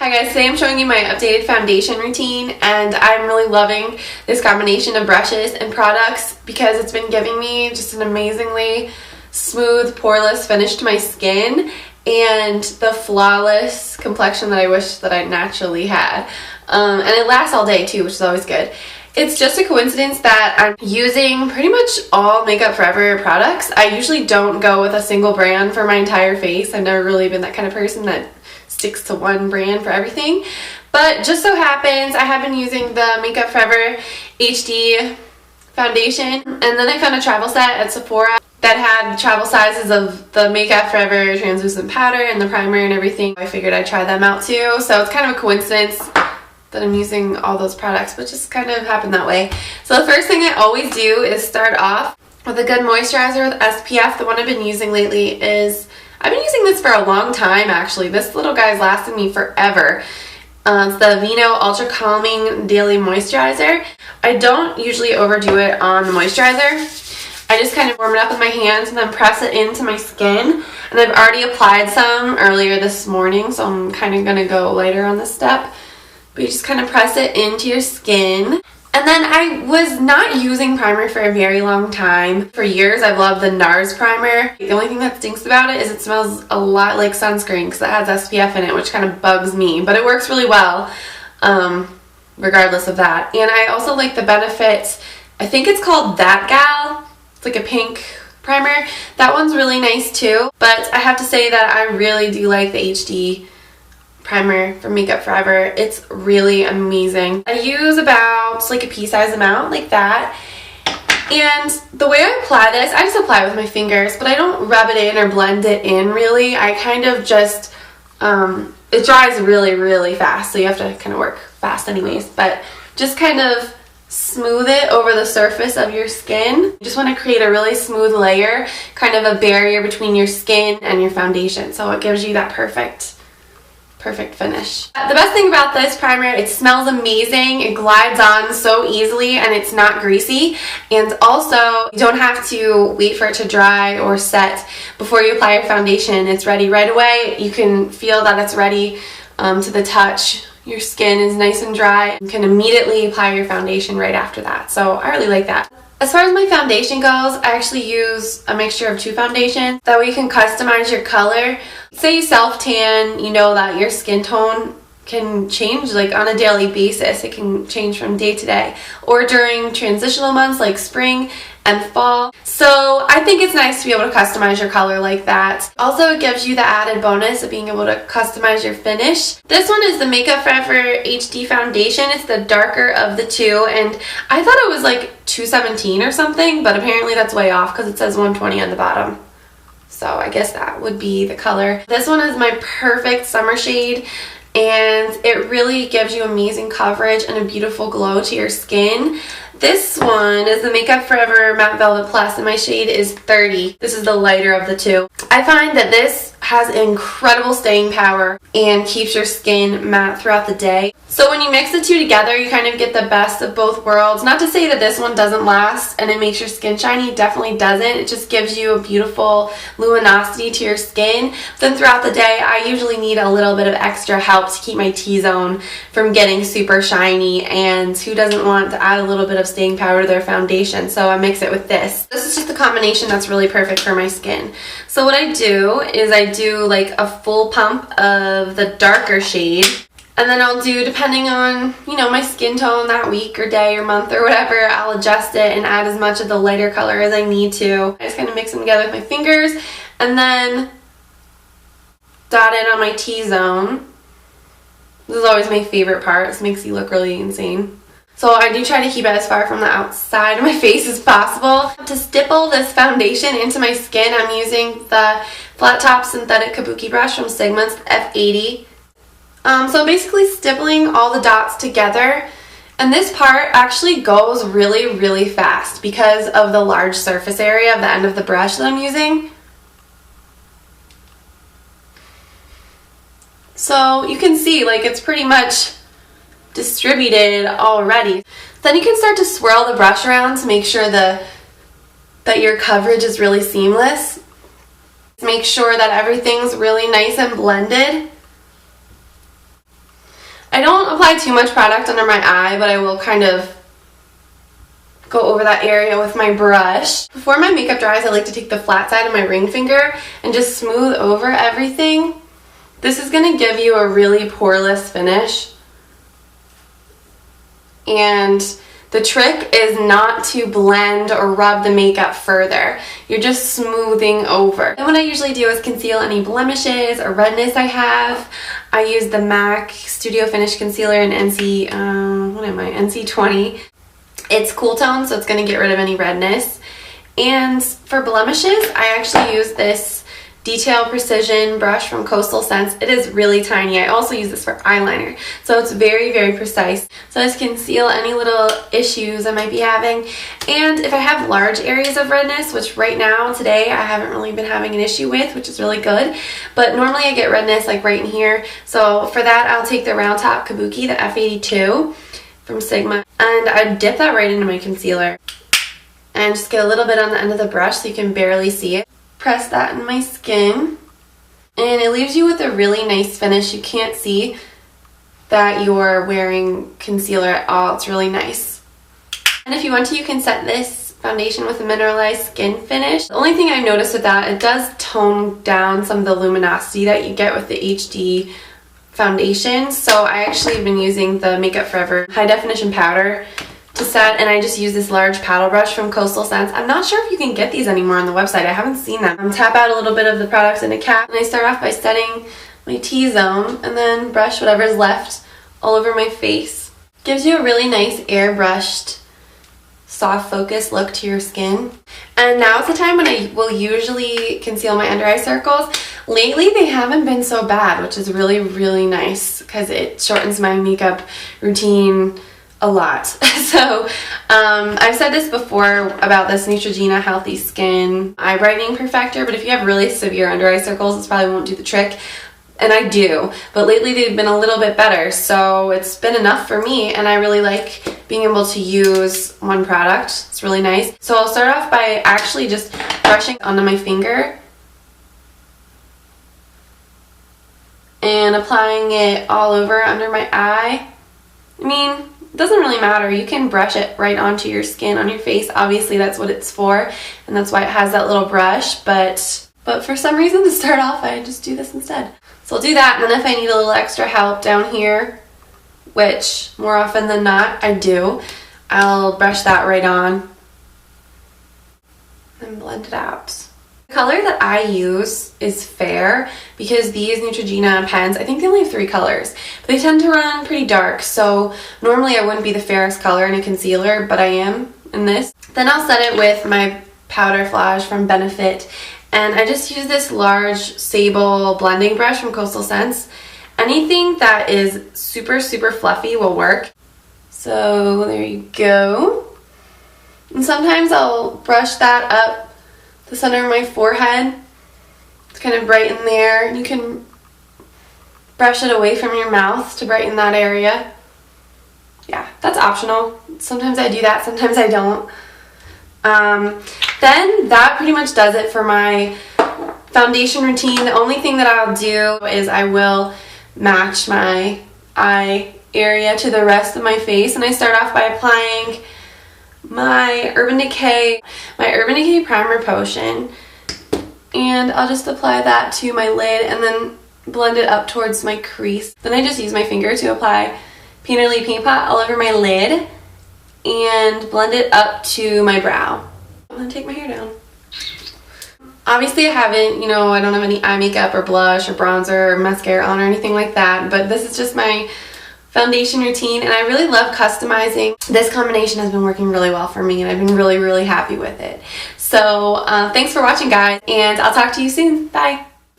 Hi guys, today I'm showing you my updated foundation routine, and I'm really loving this combination of brushes and products because it's been giving me just an amazingly smooth, poreless finish to my skin and the flawless complexion that I wish that I naturally had. And it lasts all day too, which is always good. It's just a coincidence that I'm using pretty much all Makeup Forever products. I usually don't go with a single brand for my entire face. I've never really been that kind of person that sticks to one brand for everything. But just so happens I have been using the Makeup Forever HD foundation, and then I found a travel set at Sephora that had travel sizes of the Makeup Forever translucent powder and the primer and everything. I figured I'd try them out too. So it's kind of a coincidence that I'm using all those products, but just kind of happened that way. So the first thing I always do is start off with a good moisturizer with SPF. The one I've been using lately is, I've been using this for a long time actually. This little guy's lasted me forever. It's the Aveeno Ultra Calming Daily Moisturizer. I don't usually overdo it on the moisturizer. I just kind of warm it up with my hands and then press it into my skin. And I've already applied some earlier this morning, so I'm kind of going to go lighter on this step. But you just kind of press it into your skin. And then I was not using primer for a very long time. For years I've loved the NARS primer. The only thing that stinks about it is it smells a lot like sunscreen because it has SPF in it, which kind of bugs me. But it works really well regardless of that. And I also like the Benefit, I think it's called That Gal. It's like a pink primer. That one's really nice too. But I have to say that I really do like the HD primer from Makeup Forever. It's really amazing. I use about like a pea-sized amount like that, and the way I apply this, I just apply it with my fingers, but I don't rub it in or blend it in really. I kind of just it dries really fast, so you have to kind of work fast anyways, but just kind of smooth it over the surface of your skin. You just want to create a really smooth layer, kind of a barrier between your skin and your foundation, so it gives you that perfect finish. The best thing about this primer, it smells amazing, it glides on so easily, and it's not greasy. And also, you don't have to wait for it to dry or set before you apply your foundation. It's ready right away. You can feel that it's ready to the touch. Your skin is nice and dry. You can immediately apply your foundation right after that. So I really like that. As far as my foundation goes, I actually use a mixture of two foundations. That way you can customize your color. Say you self-tan, you know that your skin tone can change like on a daily basis. It can change from day to day. Or during transitional months like spring and fall. So I think it's nice to be able to customize your color like that. Also, it gives you the added bonus of being able to customize your finish. This one is the Makeup Forever HD foundation. It's the darker of the two, and I thought it was like $217 or something, but apparently that's way off because it says $120 on the bottom. So I guess that would be the color. This one is my perfect summer shade, and it really gives you amazing coverage and a beautiful glow to your skin. This one is the Makeup Forever Matte Velvet Plus, and my shade is 30. This is the lighter of the two. I find that this has incredible staying power and keeps your skin matte throughout the day. So when you mix the two together, you kind of get the best of both worlds. Not to say that this one doesn't last and it makes your skin shiny. It definitely doesn't. It just gives you a beautiful luminosity to your skin. Then throughout the day, I usually need a little bit of extra help to keep my T-zone from getting super shiny, and who doesn't want to add a little bit of staying power to their foundation? So I mix it with this. This is just a combination that's really perfect for my skin. So what I do is I do like a full pump of the darker shade, and then I'll do, depending on, you know, my skin tone that week or day or month or whatever, I'll adjust it and add as much of the lighter color as I need to. I just kind of mix them together with my fingers and then dot it on my T-zone. This is always my favorite part. This makes you look really insane. So I do try to keep it as far from the outside of my face as possible. To stipple this foundation into my skin, I'm using the Flat Top Synthetic Kabuki brush from Sigma's F80. So basically stippling all the dots together, and this part actually goes really fast because of the large surface area of the end of the brush that I'm using. So you can see like it's pretty much distributed already. Then you can start to swirl the brush around to make sure that your coverage is really seamless. Make sure that everything's really nice and blended. don't apply too much product under my eye, but I will kind of go over that area with my brush. Before my makeup dries, I like to take the flat side of my ring finger and just smooth over everything. This is going to give you a really poreless finish. And the trick is not to blend or rub the makeup further. You're just smoothing over. And what I usually do is conceal any blemishes or redness I have. I use the MAC Studio Finish Concealer in NC20. It's cool tone, so it's going to get rid of any redness. And for blemishes, I actually use this Detail Precision brush from Coastal Scents. It is really tiny. I also use this for eyeliner, so it's very, very precise. So I just conceal any little issues I might be having. And if I have large areas of redness, which right now, today, I haven't really been having an issue with, which is really good, but normally I get redness like right in here. So for that, I'll take the Round Top Kabuki, the F82 from Sigma, and I dip that right into my concealer. And just get a little bit on the end of the brush so you can barely see it. Press that in my skin, and it leaves you with a really nice finish. You can't see that you're wearing concealer at all. It's really nice. And if you want to, you can set this foundation with a mineralized skin finish. The only thing I've noticed with that, it does tone down some of the luminosity that you get with the HD foundation. So I actually have been using the Makeup Forever high definition powder to set, and I just use this large paddle brush from Coastal Scents. I'm not sure if you can get these anymore on the website. I haven't seen them. Tap out a little bit of the product in a cap, and I start off by setting my T-zone and then brush whatever's left all over my face. Gives you a really nice airbrushed, soft focus look to your skin. And now is the time when I will usually conceal my under eye circles. Lately they haven't been so bad, which is really, really nice because it shortens my makeup routine a lot. So I've said this before about this Neutrogena Healthy Skin Eye Brightening Perfector, but if you have really severe under eye circles, this probably won't do the trick. And I do, but lately they've been a little bit better, so it's been enough for me, and I really like being able to use one product. It's really nice. So I'll start off by actually just brushing onto my finger and applying it all over under my eye. I mean, it doesn't really matter. You can brush it right onto your skin, on your face. Obviously, that's what it's for, and that's why it has that little brush, but for some reason, to start off, I just do this instead. So I'll do that, and then if I need a little extra help down here, which more often than not I do, I'll brush that right on and blend it out. The color that I use is Fair, because these Neutrogena pens, I think they only have 3 colors, but they tend to run pretty dark, so normally I wouldn't be the fairest color in a concealer, but I am in this. Then I'll set it with my Powderflage from Benefit, and I just use this large sable blending brush from Coastal Scents. Anything that is super, super fluffy will work. So there you go. And sometimes I'll brush that up the center of my forehead. It's kind of brighten there. You can brush it away from your mouth to brighten that area. Yeah, that's optional. Sometimes I do that, sometimes I don't. Then that pretty much does it for my foundation routine. The only thing that I'll do is I will match my eye area to the rest of my face, and I start off by applying my Urban Decay Primer Potion, and I'll just apply that to my lid and then blend it up towards my crease. Then I just use my finger to apply Painterly Paint Pot all over my lid and blend it up to my brow. I'm gonna take my hair down. Obviously I haven't, I don't have any eye makeup or blush or bronzer or mascara on or anything like that, but this is just my foundation routine, and I really love customizing. This combination has been working really well for me, and I've been really, really happy with it. So thanks for watching, guys, and I'll talk to you soon. Bye.